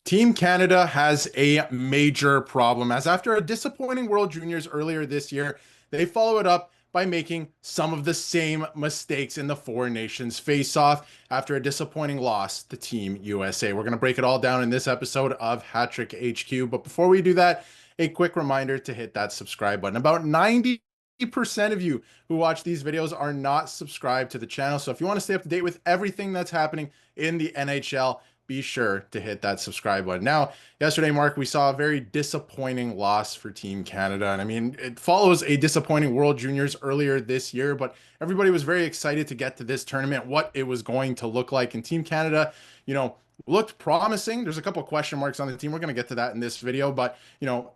Team Canada has a major problem as after a disappointing World Juniors earlier this year, they follow it up by making some of the same mistakes in the Four Nations face-off after a disappointing loss to Team USA. We're going to break it all down in this episode of Hat-Trick HQ, but before we do that, a quick reminder to hit that subscribe button. About 90% of you who watch these videos are not subscribed to the channel, so if you want to stay up to date with everything that's happening in the NHL, be sure to hit that subscribe button. Now, yesterday, Mark, we saw a very disappointing loss for Team Canada. And I mean, it follows a disappointing World Juniors earlier this year, but everybody was very excited to get to this tournament, what it was going to look like. And Team Canada, you know, looked promising. There's a couple of question marks on the team. We're going to get to that in this video, but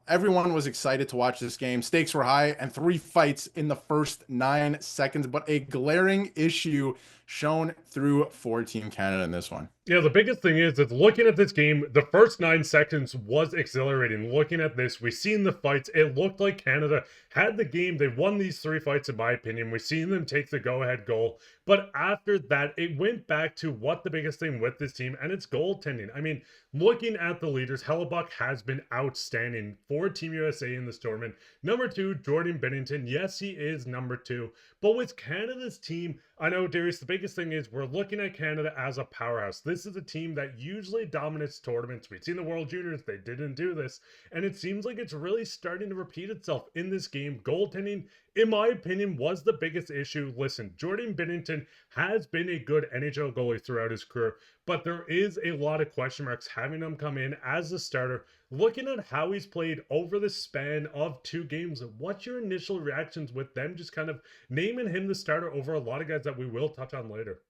everyone was excited to watch this game. Stakes were high and three fights in the first 9 seconds, but a glaring issue shown through for Team Canada in this one. Yeah, the biggest thing is that looking at this game, the first 9 seconds was exhilarating. Looking at this, we've seen the fights. It looked like Canada had the game. They won these three fights, in my opinion. We've seen them take the go-ahead goal. But after that, it went back to what the biggest thing with this team, and it's goaltending. I mean, looking at the leaders, Hellebuck has been outstanding for Team USA in this tournament. Number 2, Jordan Binnington. Yes, he is number 2. But with Canada's team, I know, Darius, the biggest thing is we're looking at Canada as a powerhouse. This is a team that usually dominates tournaments. We've seen the World Juniors, they didn't do this. And it seems like it's really starting to repeat itself in this game. Goaltending, in my opinion, was the biggest issue. Listen, Jordan Binnington has been a good NHL goalie throughout his career, but there is a lot of question marks having him come in as a starter. Looking at how he's played over the span of 2 games, what's your initial reactions with them just kind of naming him the starter over a lot of guys that we will touch on later?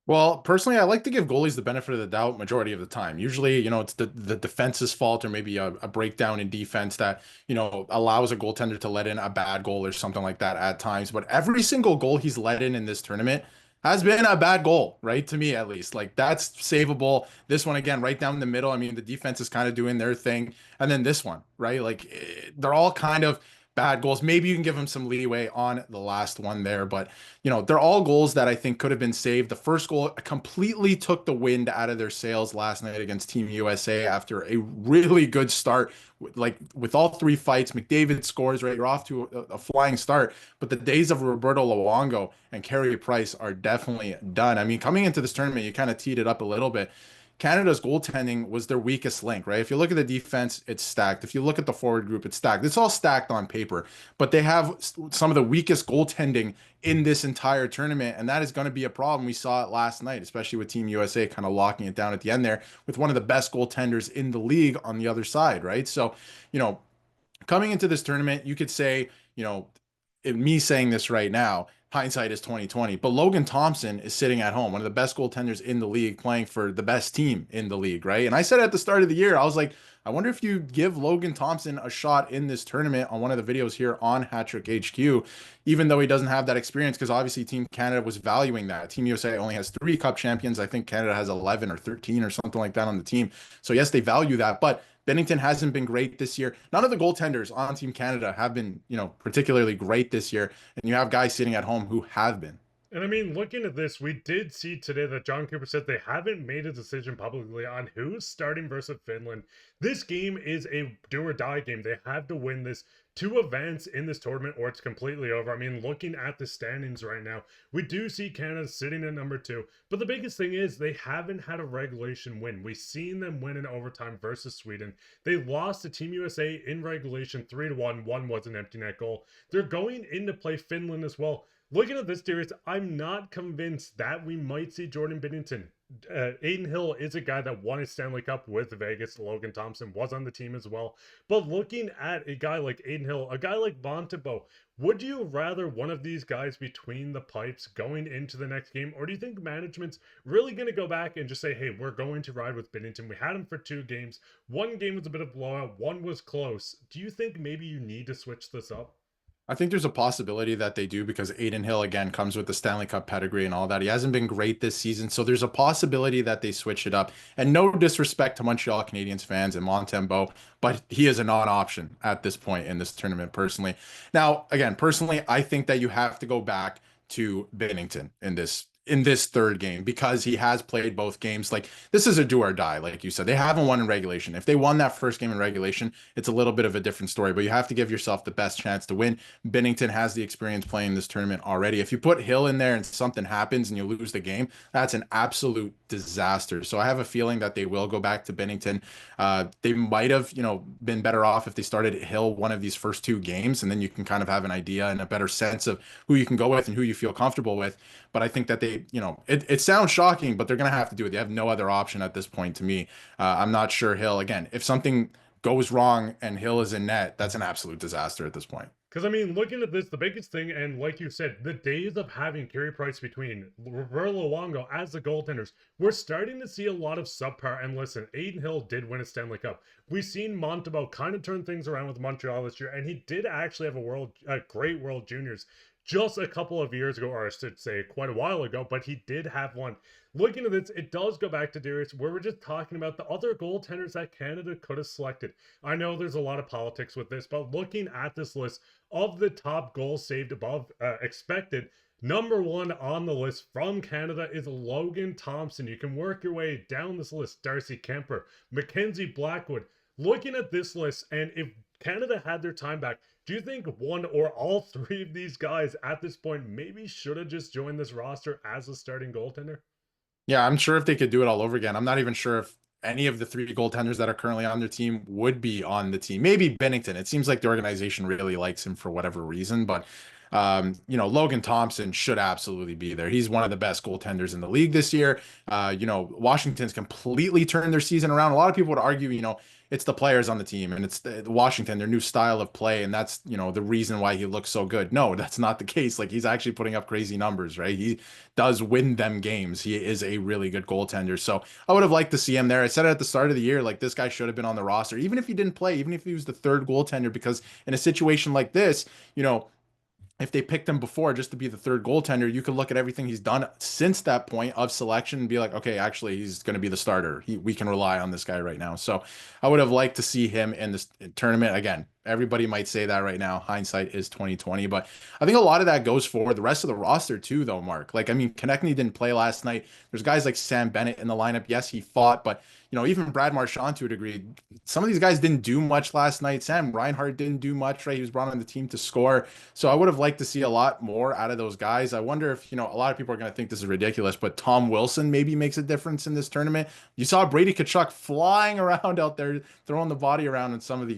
Well, personally, I like to give goalies the benefit of the doubt majority of the time. Usually, it's the defense's fault or maybe a breakdown in defense that, allows a goaltender to let in a bad goal or something like that at times. But every single goal he's let in this tournament has been a bad goal, right? To me, at least. Like, that's savable. This one, again, right down the middle. I mean, the defense is kind of doing their thing. And then this one, right? Like, they're all kind of bad goals. Maybe you can give them some leeway on the last one there, but they're all goals that I think could have been saved. The first goal completely took the wind out of their sails last night against Team USA after a really good start. Like with all 3 fights, McDavid scores, right? You're off to a flying start, but the days of Roberto Luongo and Carey Price are definitely done. I mean, coming into this tournament, you kind of teed it up a little bit. Canada's goaltending was their weakest link, right? If you look at the defense, it's stacked. If you look at the forward group, it's stacked. It's all stacked on paper, but they have some of the weakest goaltending in this entire tournament, and that is going to be a problem. We saw it last night, especially with Team USA kind of locking it down at the end there with one of the best goaltenders in the league on the other side, right? So, coming into this tournament, you could say, me saying this right now, hindsight is 2020, but Logan Thompson is sitting at home, one of the best goaltenders in the league, playing for the best team in the league, right? And I said at the start of the year, I was like, I wonder if you give Logan Thompson a shot in this tournament on one of the videos here on Hat-Trick HQ, even though he doesn't have that experience, because obviously Team Canada was valuing that. Team USA only has 3 cup champions. I think Canada has 11 or 13 or something like that on the team. So yes, they value that, but Binnington hasn't been great this year. None of the goaltenders on Team Canada have been, particularly great this year. And you have guys sitting at home who have been. And I mean, looking at this, we did see today that John Kuemper said they haven't made a decision publicly on who's starting versus Finland. This game is a do or die game. They have to win this to advance in this tournament or it's completely over. I mean, looking at the standings right now, we do see Canada sitting at number 2. But the biggest thing is they haven't had a regulation win. We've seen them win in overtime versus Sweden. They lost to Team USA in regulation 3-1. One was an empty net goal. They're going in to play Finland as well. Looking at this series, I'm not convinced that we might see Jordan Binnington. Aden Hill is a guy that won a Stanley Cup with Vegas. Logan Thompson was on the team as well. But looking at a guy like Aden Hill, a guy like Montembeault, would you rather one of these guys between the pipes going into the next game? Or do you think management's really going to go back and just say, hey, we're going to ride with Binnington. We had him for 2 games. One game was a bit of blowout. One was close. Do you think maybe you need to switch this up? I think there's a possibility that they do because Aden Hill, again, comes with the Stanley Cup pedigree and all that. He hasn't been great this season, so there's a possibility that they switch it up. And no disrespect to Montreal Canadiens fans and Montembeault, but he is a non-option at this point in this tournament, personally. Now, again, personally, I think that you have to go back to Binnington in this in this third game because he has played both games. Like this is a do or die, like you said. They haven't won in regulation. If they won that first game in regulation, it's a little bit of a different story, but you have to give yourself the best chance to win. Binnington has the experience playing this tournament already. If you put Hill in there and something happens and you lose the game, that's an absolute disaster. So I have a feeling that they will go back to Binnington. They might have, been better off if they started Hill one of these first two games, and then you can kind of have an idea and a better sense of who you can go with and who you feel comfortable with. But I think that it sounds shocking, but they're going to have to do it. They have no other option at this point to me. I'm not sure Hill, again, if something goes wrong and Hill is in net, that's an absolute disaster at this point. Because, I mean, looking at this, the biggest thing, and like you said, the days of having Carey Price between Roberto Luongo as the goaltenders, we're starting to see a lot of subpar. And listen, Aden Hill did win a Stanley Cup. We've seen Montembeault kind of turn things around with Montreal this year, and he did actually have a great World Juniors just a couple of years ago, or I should say quite a while ago, but he did have one. Looking at this, it does go back to Darius, where we're just talking about the other goaltenders that Canada could have selected. I know there's a lot of politics with this, but looking at this list of the top goals saved above expected, number one on the list from Canada is Logan Thompson. You can work your way down this list. Darcy, Kuemper, Mackenzie, Blackwood. Looking at this list, and if Canada had their time back, do you think one or all three of these guys at this point maybe should have just joined this roster as a starting goaltender? Yeah, I'm sure if they could do it all over again, I'm not even sure if any of the three goaltenders that are currently on their team would be on the team. Maybe Binnington. It seems like the organization really likes him for whatever reason, but Logan Thompson should absolutely be there. He's one of the best goaltenders in the league this year. Washington's completely turned their season around. A lot of people would argue, it's the players on the team and it's the Washington, their new style of play, and that's the reason why he looks so good. No, that's not the case. Like he's actually putting up crazy numbers, right? He does win them games. He is a really good goaltender. So I would have liked to see him there. I said it at the start of the year, like this guy should have been on the roster, even if he didn't play, even if he was the third goaltender, because in a situation like this, if they picked him before just to be the third goaltender, you could look at everything he's done since that point of selection and be like, okay, actually, he's going to be the starter. We can rely on this guy right now. So I would have liked to see him in this tournament. Again, everybody might say that right now. Hindsight is 2020, but I think a lot of that goes for the rest of the roster too, though, Mark. Like, I mean, Konechny didn't play last night. There's guys like Sam Bennett in the lineup. Yes, he fought, but even Brad Marchand to a degree, some of these guys didn't do much last night. Sam Reinhart didn't do much, right? He was brought on the team to score. So I would have liked to see a lot more out of those guys. I wonder if, a lot of people are going to think this is ridiculous, but Tom Wilson maybe makes a difference in this tournament. You saw Brady Tkachuk flying around out there, throwing the body around in some of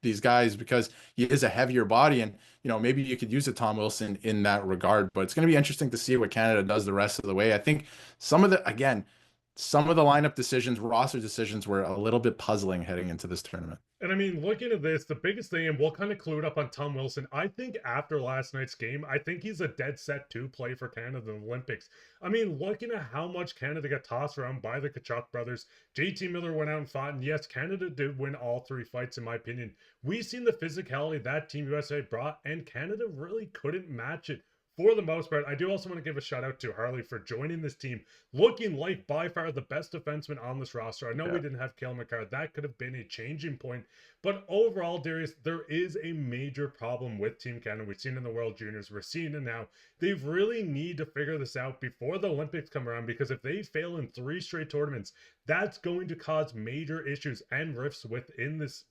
these guys because he is a heavier body. And, maybe you could use a Tom Wilson in that regard, but it's going to be interesting to see what Canada does the rest of the way. I think some of the lineup decisions, roster decisions were a little bit puzzling heading into this tournament. And I mean, looking at this, the biggest thing, and we'll kind of clue it up on Tom Wilson, I think after last night's game, I think he's a dead set to play for Canada in the Olympics. I mean, looking at how much Canada got tossed around by the Tkachuk brothers, JT Miller went out and fought, and yes, Canada did win all three fights, in my opinion. We've seen the physicality that Team USA brought, and Canada really couldn't match it. For the most part, I do also want to give a shout out to Harley for joining this team, looking like by far the best defenseman on this roster. I know we didn't have Cale Makar. That could have been a changing point. But overall, Darius, there is a major problem with Team Canada. We've seen it in the World Juniors. We're seeing it now. They really need to figure this out before the Olympics come around, because if they fail in 3 straight tournaments, that's going to cause major issues and rifts within this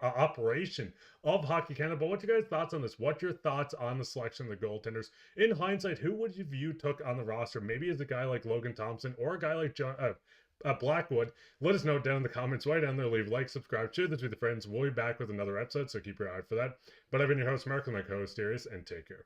operation of Hockey Canada. But what's your guys' thoughts on this? What's your thoughts on the selection of the goaltenders? In hindsight, who would you took on the roster? Maybe as a guy like Logan Thompson or a guy like Blackwood. Let us know down in the comments right down there. Leave like, subscribe, share this with your friends. We'll be back with another episode, so keep your eye out for that. But I've been your host, Mark, and my co-host, Darius, and take care.